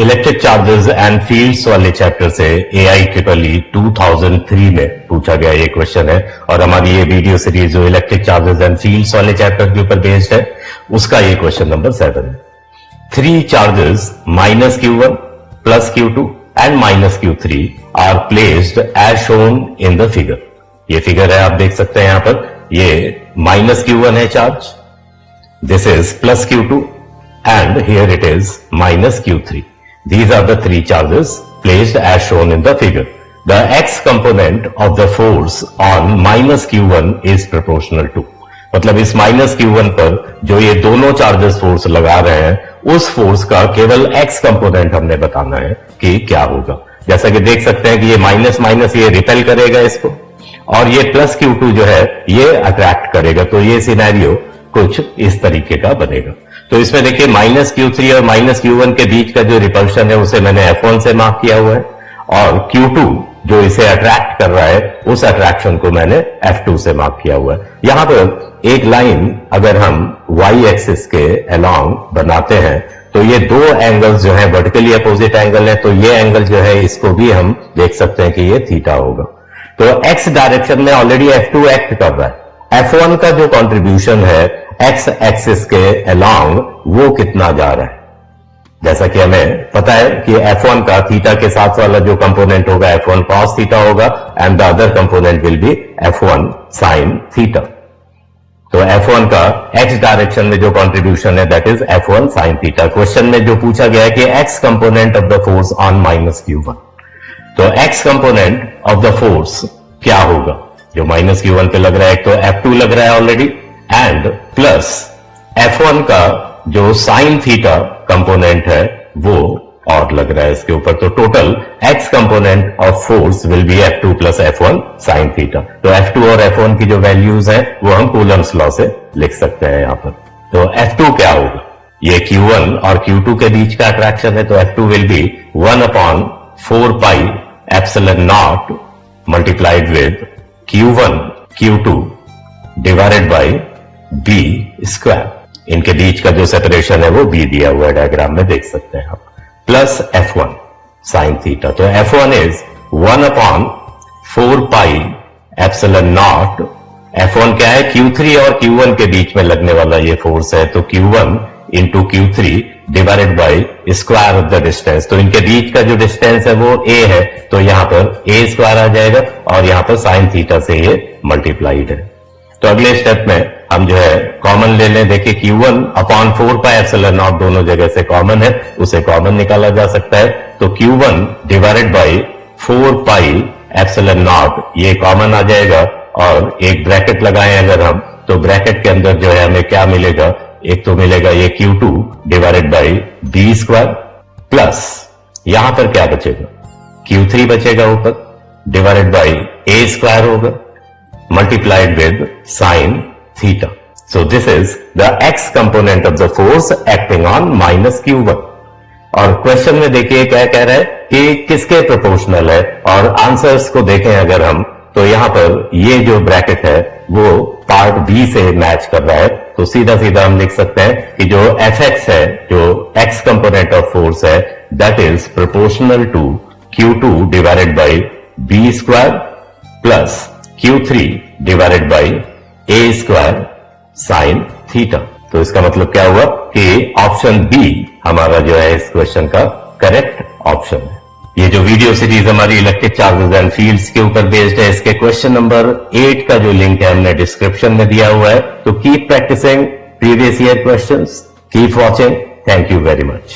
Electric charges and fields वाले chapter से AIEEE 2003 में पूछा गया ये क्वेश्चन है और हमारी ये वीडियो सीरीज जो इलेक्ट्रिक चार्जेस एंड फील्ड्स वाले चैप्टर के ऊपर बेस्ड है उसका ये क्वेश्चन नंबर 7 है। 3 charges -Q1 plus Q2 and -Q3 are placed as shown in the figure। ये फिगर है, आप देख सकते हैं यहां पर, ये -Q1 है charge, this is +Q2 and here it is -Q3। These are the 3 charges placed as shown in the figure. The x component of the force on -Q1 is proportional to। मतलब इस -Q1 पर जो ये दोनों charges force लगा रहे हैं उस फोर्स का केवल x कंपोनेंट हमने बताना है कि क्या होगा। जैसा कि देख सकते हैं कि ये माइनस माइनस ये रिपेल करेगा इसको और ये +Q2 जो है ये अट्रैक्ट करेगा। तो ये सिनेरियो कुछ इस तरीके का बनेगा। तो इसमें देखिए -Q3 और -Q1 के बीच का जो रिपल्शन है उसे मैंने F1 से मार्क किया हुआ है और Q2 जो इसे अट्रैक्ट कर रहा है उस अट्रैक्शन को मैंने F2 से मार्क किया हुआ है। यहां पर एक लाइन अगर हम y एक्सिस के अलोंग बनाते हैं तो ये दो एंगल्स जो है वर्टिकली अपोजिट एंगल है, तो ये एंगल जो है इसको भी हम देख सकते हैं कि ये थीटा होगा। तो x डायरेक्शन में ऑलरेडी F2 एक्ट कर रहा है। F1 का जो कंट्रीब्यूशन है x एक्सिस के अलोंग वो कितना जा रहा है, जैसा कि हमें पता है कि F1 का थीटा के साथ वाला जो कंपोनेंट होगा F1 cos थीटा होगा and the other component will be F1 sin theta. तो F1 का x डायरेक्शन में जो कंट्रीब्यूशन है that is F1 sin theta. Question में जो पूछा गया है कि x component of the force on -Q1, तो x component of the force क्या होगा जो -Q1 पे लग रहा है। एक तो F2 लग रहा है ऑलरेडी एंड प्लस F1 का जो साइन थीटा कंपोनेंट है वो और लग रहा है इसके ऊपर। तो total x component of force will be F2 plus F1 sign theta. तो F2 और F1 की जो वैल्यूज हैं वो हम कूलम्स लॉ से लिख सकते हैं यहां पर। तो F2 क्या होगा, ये Q1 और Q2 के बीच का अट्रैक्शन है, तो F2 will be 1/4 pi epsilon not multiplied with Q1 Q2 divided by b square. इनके बीच का जो सेपरेशन है वो b दिया हुआ है, डायग्राम में देख सकते हैं आप, प्लस F1 साइन थीटा। तो F1 is 1/4 pi epsilon not. F1 क्या है, Q3 और Q1 के बीच में लगने वाला ये फोर्स है, तो Q1 into Q3 divided by square of the distance. तो इनके बीच का जो डिस्टेंस है वो a है, तो यहां पर a स्क्वायर आ जाएगा और यहां पर साइन थीटा से ये मल्टीप्लाइड है। तो अगले स्टेप में हम जो है कॉमन ले लें। देखिए Q1/4 पाई एप्सिलॉन नॉट दोनों जगह से कॉमन है, उसे कॉमन निकाला जा सकता है। तो Q1 divided by 4 pi epsilon not ये कॉमन आ जाएगा और एक ब्रैकेट लगाएं अगर हम, तो ब्रैकेट के अंदर जो है हमें क्या मिलेगा, एक तो मिलेगा ये Q2 divided by b square plus यहां पर क्या बचेगा, Q3 बचेगा ऊपर डिवाइडेड बाई a स्क्वायर होगा multiplied with sine theta। So this is the x component of the force acting on -Q1। और क्वेश्चन में देखिए क्या कह रहा है कि किसके प्रोपोर्शनल है, और आंसर्स को देखें अगर हम तो यहां पर ये जो ब्रैकेट है वो पार्ट बी से मैच कर रहा है। तो सीधा सीधा हम लिख सकते हैं कि जो Fx है, जो x कंपोनेंट ऑफ फोर्स है, that is proportional to Q2 divided by b square plus Q3 divided by a square sine theta. तो इसका मतलब क्या हुआ कि ऑप्शन बी हमारा जो है इस क्वेश्चन का करेक्ट ऑप्शन है। ये जो वीडियो सीरीज हमारी इलेक्ट्रिक चार्जेस एंड फील्ड्स के ऊपर बेस्ड है, इसके क्वेश्चन नंबर 8 का जो लिंक है हमने डिस्क्रिप्शन में दिया हुआ है। तो keep practicing previous year questions, keep watching, thank you very much.